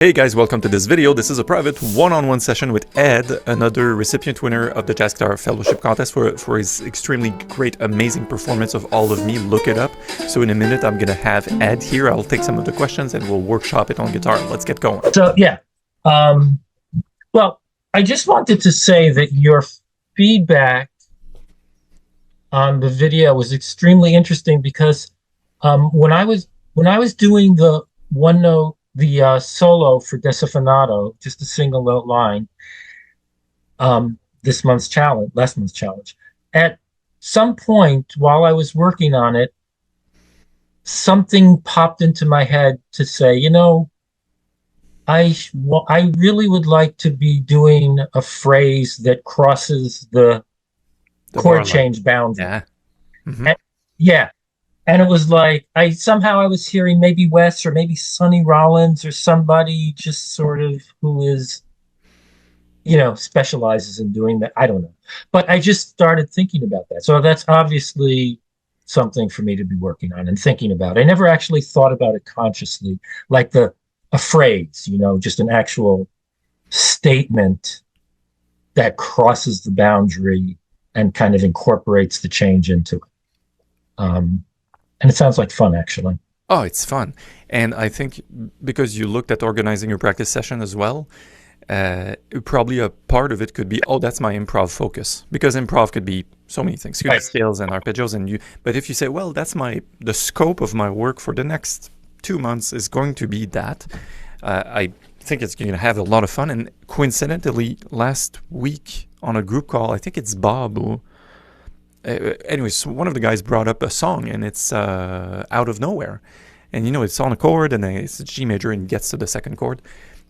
Hey guys, welcome to this video. This is a private one-on-one session with Ed, another recipient winner of the Jazz Guitar Fellowship Contest for his extremely great, amazing performance of All of Me. Look it up. So in a minute, I'm going to have Ed here. I'll take some of the questions and we'll workshop it on guitar. Let's get going. So, yeah. Well, I just wanted to say that your feedback on the video was extremely interesting because when I was doing the one note, the solo for Desafinado, just a single note line, last month's challenge, at some point while I was working on it, something popped into my head to say, I really would like to be doing a phrase that crosses the chord change boundary. Yeah. Mm-hmm. And it was like, I was hearing maybe Wes or maybe Sonny Rollins or somebody just sort of who is, specializes in doing that. I don't know. But I just started thinking about that. So that's obviously something for me to be working on and thinking about. I never actually thought about it consciously, like a phrase, just an actual statement that crosses the boundary and kind of incorporates the change into it. And it sounds like fun, actually. Oh, it's fun. And I think because you looked at organizing your practice session as well, probably a part of it could be, that's my improv focus. Because improv could be so many things. You have scales and arpeggios, but if you say, well, that's the scope of my work for the next 2 months is going to be that, I think it's going to have a lot of fun. And coincidentally, last week on a group call, I think it's Bob who, anyways, one of the guys brought up a song and it's Out of Nowhere. And it's on a chord and it's a G major and gets to the second chord.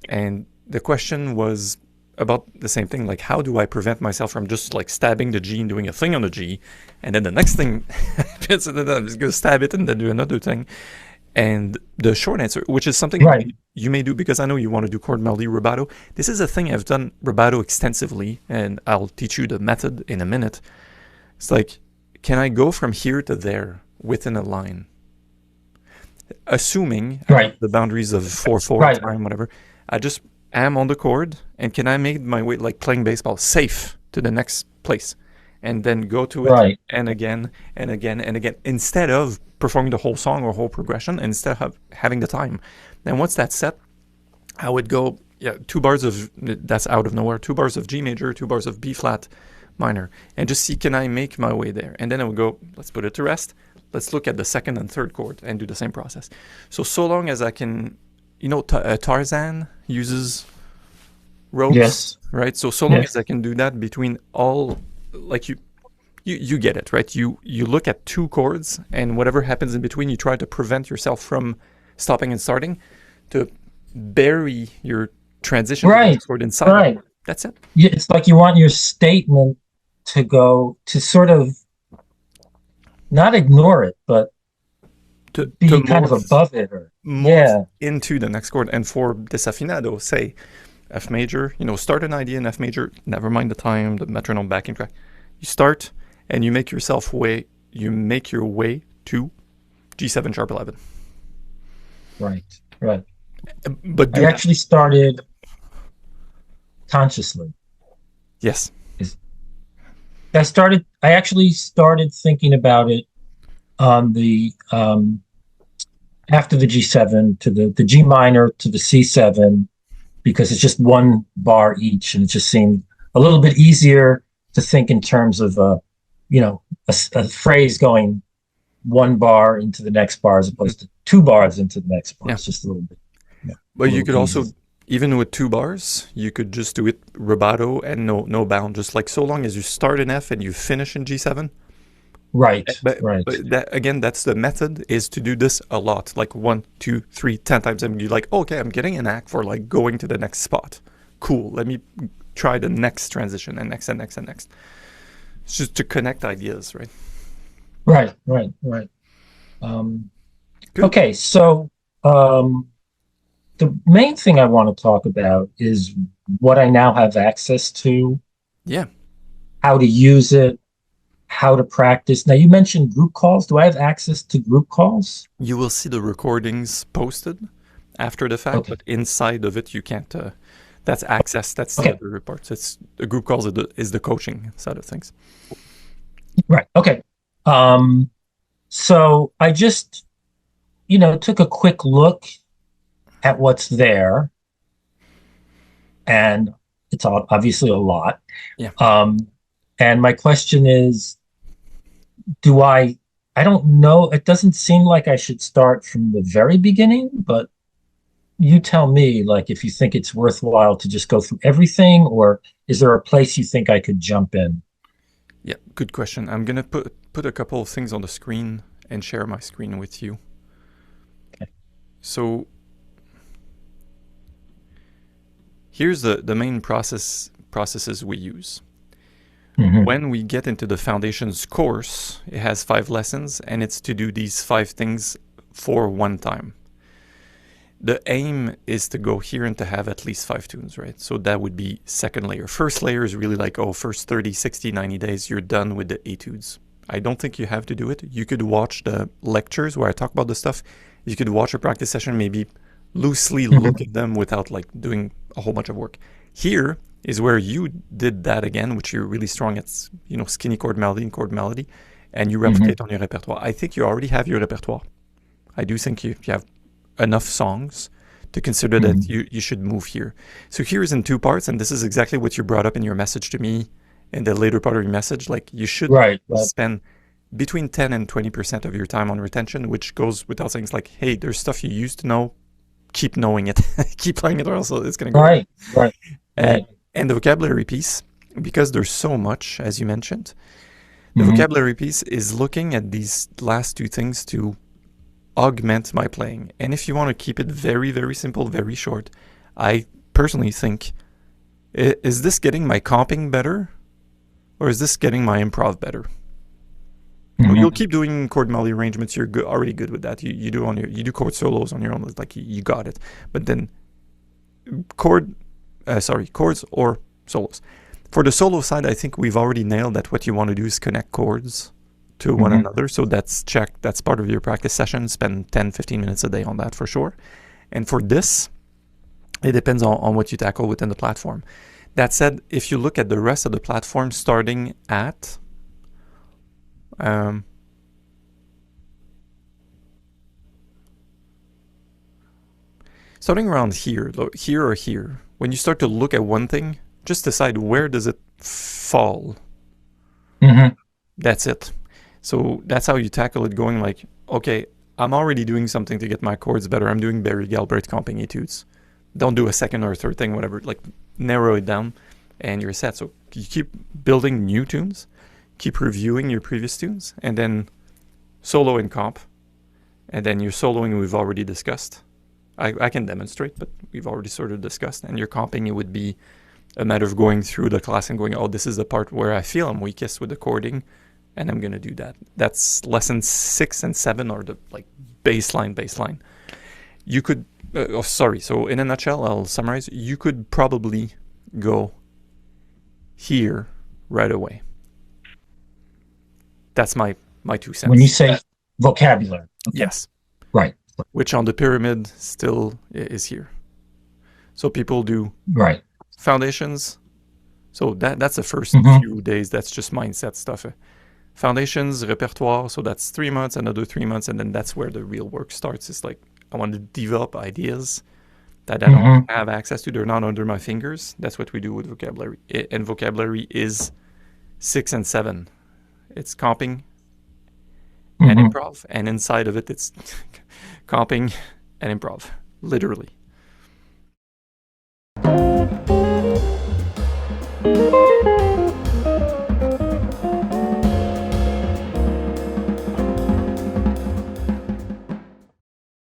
And the question was about the same thing, like how do I prevent myself from just like stabbing the G and doing a thing on the G, and then the next thing I'm just going to stab it and then do another thing. And the short answer, which is something you may do, because I know you want to do chord melody rubato. This is a thing I've done rubato extensively, and I'll teach you the method in a minute. It's like, can I go from here to there within a line? Assuming the boundaries of 4/4 time, whatever. I just am on the chord, and can I make my way, like playing baseball, safe to the next place? And then go to it and again and again and again, instead of performing the whole song or whole progression, instead of having the time. Then once that's set, I would go, 2 bars of, that's Out of Nowhere, 2 bars of G major, 2 bars of B flat minor, and just see, can I make my way there? And then I would go, let's put it to rest. Let's look at the second and third chord and do the same process. So long as I can, Tarzan uses ropes, right? So long as I can do that between all, like you get it, right? You look at 2 chords, and whatever happens in between, you try to prevent yourself from stopping and starting, to bury your transition chord inside. That's it. Yeah, it's like you want your statement to go to sort of not ignore it, but to be kind of above it, or into the next chord. And for Desafinado, say F major, start an idea in F major, never mind the time, the metronome backing track. You start and you make your way to G7 sharp 11. Right. But I actually started consciously. Yes. I actually started thinking about it on the after the G7 to the G minor to the C7, because it's just 1 bar each, and it just seemed a little bit easier to think in terms of a phrase going 1 bar into the next bar as opposed to 2 bars into the next bar. It's just a little bit. But you could also, even with 2 bars, you could just do it rubato and no bound, just like so long as you start in F and you finish in G7. Right. But that's the method, is to do this a lot, like 1, 2, 3, 10 times, and you're like, okay, I'm getting a knack for like going to the next spot. Cool. Let me try the next transition and next and next and next. It's just to connect ideas, right? Right. Okay, so the main thing I want to talk about is what I now have access to. Yeah. How to use it, how to practice. Now, you mentioned group calls. Do I have access to group calls? You will see the recordings posted after the fact, Okay. but inside of it, you can't. That's access. That's the Okay. other part. It's the group calls it is the coaching side of things. Right. Okay. Um, so I just, took a quick look at what's there, and it's obviously a lot. Yeah. Um, and my question is, do I don't know, it doesn't seem like I should start from the very beginning, but you tell me, like, if you think it's worthwhile to just go through everything, or is there a place you think I could jump in? Yeah. Good question. I'm gonna put a couple of things on the screen and share my screen with you. Okay. So here's the main processes we use. Hmm. When we get into the foundations course, it has 5 lessons, and it's to do these 5 things for one time. The aim is to go here and to have at least 5 tunes, right? So that would be second layer. First layer is really like, first 30, 60, 90 days, you're done with the etudes. I don't think you have to do it. You could watch the lectures where I talk about the stuff. You could watch a practice session, maybe loosely look Hmm. at them without like doing a whole bunch of work. Here is where you did that again, which you're really strong at, skinny chord melody and chord melody, and you Hmm. replicate on your repertoire. I think you already have your repertoire. I do think you have enough songs to consider that Hmm. you should move here. So here's in 2 parts, and this is exactly what you brought up in your message to me in the later part of your message. Like you should Right. Right. spend between 10 and 20% of your time on retention, which goes without saying. It's like, hey, there's stuff you used to know, keep knowing it, keep learning it, or else it's going to go away. Right. Right. Uh, Right. and the vocabulary piece, because there's so much, as you mentioned, the Hmm. vocabulary piece is looking at these last 2 things to augment my playing. And if you want to keep it very, very simple, very short, I personally think, is this getting my comping better? Or is this getting my improv better? You'll Hmm. keep doing chord melody arrangements. You're already good with that. You do chord solos on your own. It's like you got it. But then chords or solos. For the solo side, I think we've already nailed that. What you want to do is connect chords to one Hmm. another. So that's checked. That's part of your practice session. Spend 10, 15 minutes a day on that for sure. And for this, it depends on what you tackle within the platform. That said, if you look at the rest of the platform, starting at um, starting around here, here or here, when you start to look at one thing, just decide where does it fall. Hmm. That's it. So that's how you tackle it, going like, okay, I'm already doing something to get my chords better. I'm doing Barry Galbraith comping etudes. Don't do a second or a third thing, whatever. Like narrow it down and you're set. So you keep building new tunes, keep reviewing your previous tunes, and then solo and comp. And then your soloing we've already discussed. I can demonstrate, but we've already sort of discussed. And your comping, it would be a matter of going through the class and going, oh, this is the part where I feel I'm weakest with the chording, and I'm going to do that. That's lesson 6 and 7 are the like baseline. You could, so in a nutshell, I'll summarize. You could probably go here right away. That's my 2 When you cents. say vocabulary. Okay. Yes. Right. Which on the pyramid still is here. So people do Right. foundations. So that's the first Hmm. few days. That's just mindset stuff. Foundations, repertoire. So that's 3 months, another 3 months, and then that's where the real work starts. It's like I want to develop ideas that I don't Hmm. have access to. They're not under my fingers. That's what we do with vocabulary. And vocabulary is 6 and 7. It's comping and Hmm. improv, and inside of it, it's comping and improv, literally.